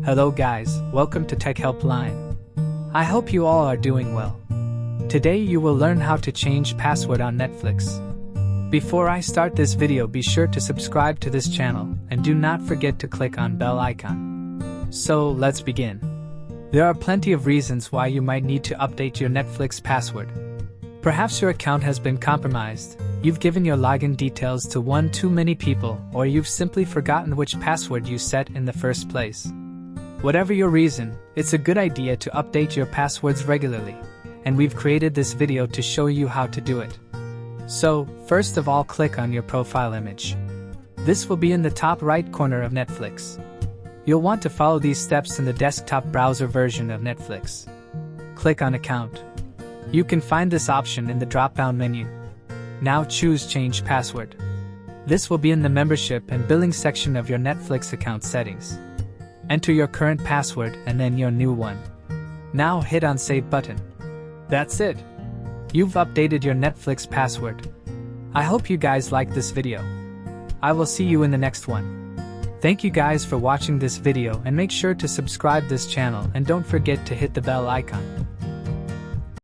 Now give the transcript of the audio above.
Hello guys, welcome to Tech Helpline. I hope you all are doing well. Today you will learn how to change password on Netflix. Before I start this video, be sure to subscribe to this channel and do not forget to click on bell icon. So let's begin. There are plenty of reasons why you might need to update your Netflix password. Perhaps your account has been compromised, you've given your login details to one too many people, or you've simply forgotten which password you set in the first place. Whatever your reason, it's a good idea to update your passwords regularly, and we've created this video to show you how to do it. So, first of all, click on your profile image. This will be in the top right corner of Netflix. You'll want to follow these steps in the desktop browser version of Netflix. Click on Account. You can find this option in the drop-down menu. Now choose Change Password. This will be in the membership and billing section of your Netflix account settings. Enter your current password and then your new one. Now hit on Save button. That's it. You've updated your Netflix password. I hope you guys liked this video. I will see you in the next one. Thank you guys for watching this video, and make sure to subscribe this channel and don't forget to hit the bell icon.